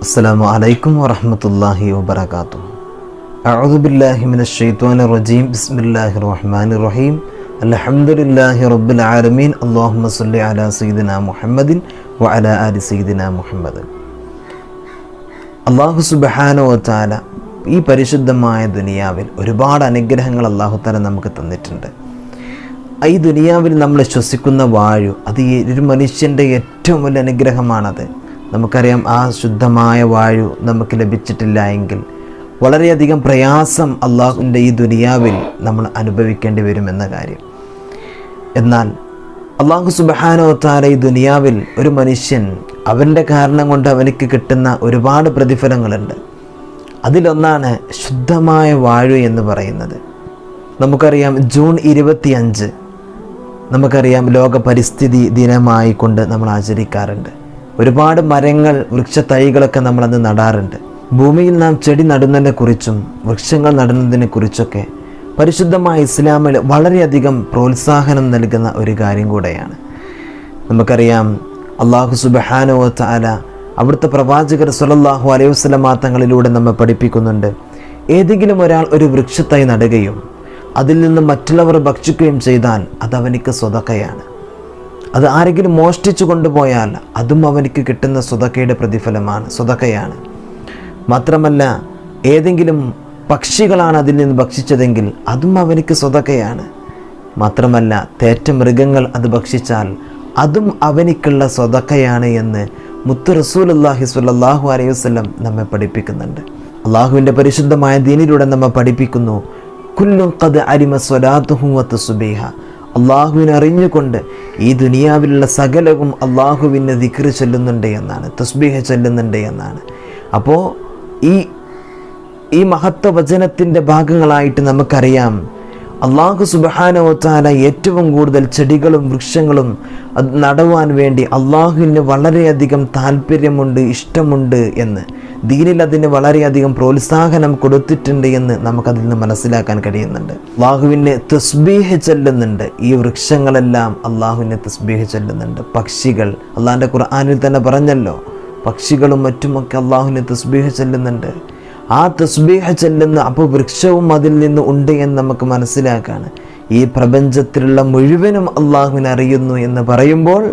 അസ്സലാമു അലൈക്കും വറഹ്മത്തുള്ളാഹി വബറകാതുഹു. അഊദു ബില്ലാഹി മിനശ് ശൈത്വാനിർ റജീം. ബിസ്മില്ലാഹിർ റഹ്മാനിർ റഹീം. അൽഹംദുലില്ലാഹി റബ്ബിൽ ആലമീൻ. അല്ലാഹുമ്മ സ്വല്ലി അലാ സയ്യിദിനാ മുഹമ്മദിൻ വഅലാ ആലി സയ്യിദിനാ മുഹമ്മദ്. അല്ലാഹു സുബ്ഹാനഹു വ തആല ഈ പരിശുദ്ധമായ ദുനിയാവിൽ ഒരുപാട് അനുഗ്രഹങ്ങൾ അല്ലാഹു തആല നമുക്ക് തന്നിട്ടുണ്ട്. ഈ ദുനിയാവിൽ നമ്മൾ ശ്വസിക്കുന്ന വായു, അത് ഒരു മനുഷ്യൻ്റെ ഏറ്റവും വലിയ അനുഗ്രഹമാണത്. നമുക്കറിയാം, ആ ശുദ്ധമായ വായു നമുക്ക് ലഭിച്ചിട്ടില്ല എങ്കിൽ വളരെയധികം പ്രയാസം അള്ളാഹുവിൻ്റെ ഈ ദുനിയാവിൽ നമ്മൾ അനുഭവിക്കേണ്ടി വരുമെന്ന കാര്യം. എന്നാൽ അള്ളാഹു സുബ്ഹാനഹു വ തആല ഈ ദുനിയാവിൽ ഒരു മനുഷ്യൻ അവൻ്റെ കാരണം കൊണ്ട് അവനിക്ക് കിട്ടുന്ന ഒരുപാട് പ്രതിഫലങ്ങളുണ്ട്. അതിലൊന്നാണ് ശുദ്ധമായ വായു എന്ന് പറയുന്നത്. നമുക്കറിയാം, ജൂൺ 25 നമുക്കറിയാം ലോക പരിസ്ഥിതി ദിനമായി കൊണ്ട് നമ്മൾ ആചരിക്കാറുണ്ട്. ഒരുപാട് മരങ്ങൾ, വൃക്ഷത്തൈകളൊക്കെ നമ്മളന്ന് നടാറുണ്ട്. ഭൂമിയിൽ നാം ചെടി നടുന്നതിനെക്കുറിച്ചും വൃക്ഷങ്ങൾ നടുന്നതിനെക്കുറിച്ചൊക്കെ പരിശുദ്ധമായ ഇസ്ലാമിൽ വളരെയധികം പ്രോത്സാഹനം നൽകുന്ന ഒരു കാര്യം കൂടെയാണ്. നമുക്കറിയാം, അല്ലാഹു സുബ്ഹാനഹു വ തആല അവിടുത്തെ പ്രവാചകർ സ്വല്ലല്ലാഹു അലൈഹി വസല്ലം തങ്ങളിലൂടെ നമ്മെ പഠിപ്പിക്കുന്നുണ്ട്, ഏതെങ്കിലും ഒരാൾ ഒരു വൃക്ഷത്തൈ നടുകയും അതിൽ നിന്ന് മറ്റുള്ളവർ ഭക്ഷിക്കുകയും ചെയ്താൽ അതവനിക്ക് സ്വതക്കയാണ്. അത് ആരെങ്കിലും മോഷ്ടിച്ചു കൊണ്ടുപോയാൽ അതും അവനിക്ക് കിട്ടുന്ന സ്വതക്കയുടെ പ്രതിഫലമാണ്, സ്വതക്കയാണ്. മാത്രമല്ല, ഏതെങ്കിലും പക്ഷികളാണ് അതിൽ നിന്ന് ഭക്ഷിച്ചതെങ്കിൽ അതും അവനിക്ക് സ്വതക്കയാണ്. മാത്രമല്ല, തേറ്റ മൃഗങ്ങൾ അത് ഭക്ഷിച്ചാൽ അതും അവനിക്കുള്ള സ്വതക്കയാണ് എന്ന് മുത്ത് റസൂലുള്ളാഹി സ്വല്ലല്ലാഹു അലൈഹി വസല്ലം നമ്മെ പഠിപ്പിക്കുന്നുണ്ട്. അള്ളാഹുവിൻ്റെ പരിശുദ്ധമായ ദീനിലൂടെ നമ്മെ പഠിപ്പിക്കുന്നു, കുല്ലു ഖദ് അലിമ സ്വലാത്തുഹു വ തസ്ബീഹ. അള്ളാഹുവിനെ അറിഞ്ഞുകൊണ്ട് ഈ ദുനിയാവിലുള്ള സകലവും അള്ളാഹുവിനെ ദിക്ർ ചൊല്ലുന്നുണ്ട് എന്നാണ്, തസ്ബീഹ ചൊല്ലുന്നുണ്ട് എന്നാണ്. അപ്പോൾ ഈ മഹത്വ വചനത്തിൻ്റെ ഭാഗങ്ങളായിട്ട് നമുക്കറിയാം, അള്ളാഹു സുബ്ഹാനഹു വ തആല ഏറ്റവും കൂടുതൽ ചെടികളും വൃക്ഷങ്ങളും അത് നടുവാൻ വേണ്ടി അള്ളാഹുവിന് വളരെയധികം താല്പര്യമുണ്ട്, ഇഷ്ടമുണ്ട് എന്ന് ദീനിൽ അതിന് വളരെയധികം പ്രോത്സാഹനം കൊടുത്തിട്ടുണ്ട് എന്ന് നമുക്കതിൽ നിന്ന് മനസ്സിലാക്കാൻ കഴിയുന്നുണ്ട്. അള്ളാഹുവിനെ തസ്ബീഹ് ചൊല്ലുന്നുണ്ട്. ഈ വൃക്ഷങ്ങളെല്ലാം അള്ളാഹുവിനെ തസ്ബീഹ് ചൊല്ലുന്നുണ്ട്. പക്ഷികൾ, അള്ളാഹിൻ്റെ ഖുർആനിൽ തന്നെ പറഞ്ഞല്ലോ, പക്ഷികളും മറ്റുമൊക്കെ അള്ളാഹുവിനെ തസ്ബീഹ് ചൊല്ലുന്നുണ്ട്. ആ തസ്ബീഹ് ചൊല്ലുന്ന അപ്പോൾ വൃക്ഷവും അതിൽ നിന്ന് ഉണ്ട് എന്ന് നമുക്ക് മനസ്സിലാക്കാണ്. ഈ പ്രപഞ്ചത്തിലുള്ള മുഴുവനും അള്ളാഹുവിനെ അറിയുന്നു എന്ന് പറയുമ്പോൾ,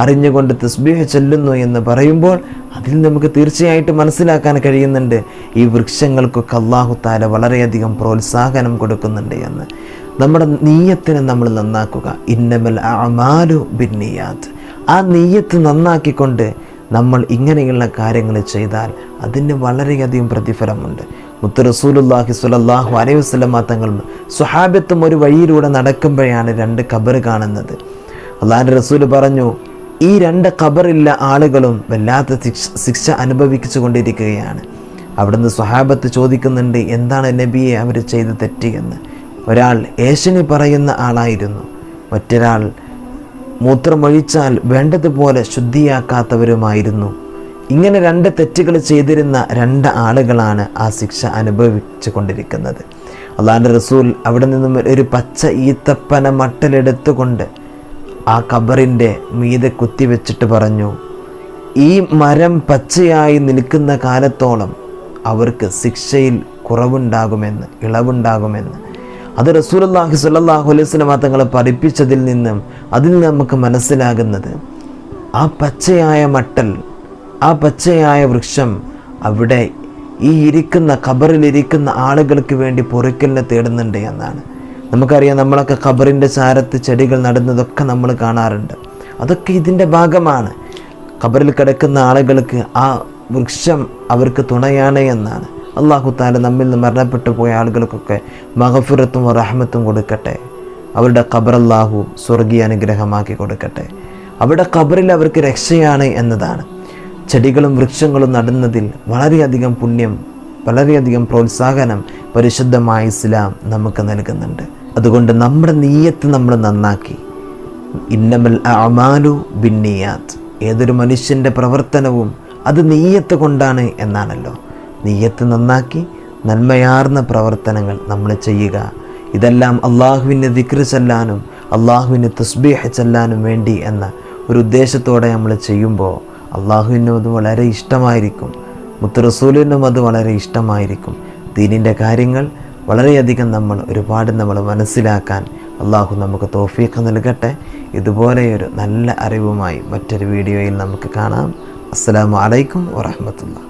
അറിഞ്ഞുകൊണ്ട് തസ്ബീഹ് ചൊല്ലുന്നു എന്ന് പറയുമ്പോൾ അതിൽ നമുക്ക് തീർച്ചയായിട്ടും മനസ്സിലാക്കാൻ കഴിയുന്നുണ്ട്, ഈ വൃക്ഷങ്ങൾക്കൊക്കെ അല്ലാഹു തആല വളരെയധികം പ്രോത്സാഹനം കൊടുക്കുന്നുണ്ട് എന്ന്. നമ്മുടെ നീയത്തിനെ നമ്മൾ നന്നാക്കുക. ഇന്നമൽ അഅമാലു ബിന്നിയാത്ത്. ആ നീയത്ത് നന്നാക്കിക്കൊണ്ട് നമ്മൾ ഇങ്ങനെയുള്ള കാര്യങ്ങൾ ചെയ്താൽ അതിന് വളരെയധികം പ്രതിഫലമുണ്ട്. മുത്ത് റസൂലുള്ളാഹി സ്വല്ലല്ലാഹു അലൈഹി വസല്ലം തങ്ങൾ സ്വഹാബത്തും ഒരു വഴിയിലൂടെ നടക്കുമ്പോഴാണ് 2 ഖബർ കാണുന്നത്. അല്ലാഹുവിൻ്റെ റസൂൽ പറഞ്ഞു, ഈ 2 ഖബറില്ല ആളുകളും വല്ലാത്ത ശിക്ഷ അനുഭവിച്ചു കൊണ്ടിരിക്കുകയാണ്. അവിടുന്ന് സ്വഹാബത്ത് ചോദിക്കുന്നുണ്ട്, എന്താണ് നബിയെ അവർ ചെയ്ത തെറ്റ് എന്ന്. ഒരാൾ ഏഷണി പറയുന്ന ആളായിരുന്നു, മറ്റൊരാൾ മൂത്രമൊഴിച്ചാൽ വേണ്ടതുപോലെ ശുദ്ധിയാക്കാത്തവരുമായിരുന്നു. ഇങ്ങനെ 2 തെറ്റുകൾ ചെയ്തിരുന്ന 2 ആളുകളാണ് ആ ശിക്ഷ അനുഭവിച്ചു കൊണ്ടിരിക്കുന്നത്. അല്ലാഹുവിൻ്റെ റസൂൽ അവിടെ നിന്നും ഒരു പച്ച ഈത്തപ്പന മട്ടലെടുത്തുകൊണ്ട് ആ ഖബറിൻ്റെ മീതെ കുത്തിവെച്ചിട്ട് പറഞ്ഞു, ഈ മരം പച്ചയായി നിൽക്കുന്ന കാലത്തോളം അവർക്ക് ശിക്ഷയിൽ കുറവുണ്ടാകുമെന്ന്, ഇളവുണ്ടാകുമെന്ന്. അത് റസൂലുള്ളാഹി സ്വല്ലല്ലാഹു അലൈഹി വസല്ലം തങ്ങൾ പഠിപ്പിച്ചതിൽ നിന്നും അതിൽ നമുക്ക് മനസ്സിലാകുന്നത്, ആ പച്ചയായ മട്ടൽ, ആ പച്ചയായ വൃക്ഷം അവിടെ ഈ ഇരിക്കുന്ന ഖബറിലിരിക്കുന്ന ആളുകൾക്ക് വേണ്ടി പൊറുക്കലിനെ തേടുന്നുണ്ട് എന്നാണ്. നമുക്കറിയാം, നമ്മളൊക്കെ ഖബറിൻ്റെ ചാരത്ത് ചെടികൾ നടുന്നതൊക്കെ നമ്മൾ കാണാറുണ്ട്. അതൊക്കെ ഇതിൻ്റെ ഭാഗമാണ്. ഖബറിൽ കിടക്കുന്ന ആളുകൾക്ക് ആ വൃക്ഷം അവർക്ക് തുണയാണ് എന്നാണ്. അല്ലാഹു തആല നമ്മിൽ നിന്ന് മരണപ്പെട്ടു പോയ ആളുകൾക്കൊക്കെ മഗ്ഫിറത്തും റഹ്മത്തും കൊടുക്കട്ടെ. അവരുടെ ഖബർ അല്ലാഹു സ്വർഗീയ അനുഗ്രഹമാക്കി കൊടുക്കട്ടെ. അവിടെ ഖബറിൽ അവർക്ക് രക്ഷയാണ് എന്നതാണ്. ചെടികളും വൃക്ഷങ്ങളും നടുന്നതിൽ വളരെയധികം പുണ്യം, വളരെയധികം പ്രോത്സാഹനം പരിശുദ്ധമായ ഇസ്ലാം നമുക്ക് നൽകുന്നുണ്ട്. അതുകൊണ്ട് നമ്മുടെ നീയത്ത് നമ്മൾ നന്നാക്കി. ഇന്നമൽ അഅമാലു ബിന്നിയാത്ത്. ഏതൊരു മനുഷ്യൻ്റെ പ്രവർത്തനവും അത് നീയത്ത് കൊണ്ടാണ് എന്നാണല്ലോ. നീയത്ത് നന്നാക്കി നന്മയാർന്ന പ്രവർത്തനങ്ങൾ നമ്മൾ ചെയ്യുക. ഇതെല്ലാം അള്ളാഹുവിനെ ദിക്ർ ചൊല്ലാനും അള്ളാഹുവിനെ തസ്ബീഹ് ചൊല്ലാനും വേണ്ടി എന്ന ഒരു ഉദ്ദേശത്തോടെ നമ്മൾ ചെയ്യുമ്പോൾ അള്ളാഹുവിന് അത് വളരെ ഇഷ്ടമായിരിക്കും. മുത്ത് റസൂലിനും അത് വളരെ ഇഷ്ടമായിരിക്കും. ദീനിൻ്റെ കാര്യങ്ങൾ വളരെയധികം ഒരുപാട് നമ്മൾ മനസ്സിലാക്കാൻ അള്ളാഹു നമുക്ക് തൗഫീഖ് നൽകട്ടെ. ഇതുപോലെയൊരു നല്ല അറിവുമായി മറ്റൊരു വീഡിയോയിൽ നമുക്ക് കാണാം. അസ്സലാമു അലൈക്കും വറഹ്മത്തുള്ളാഹി.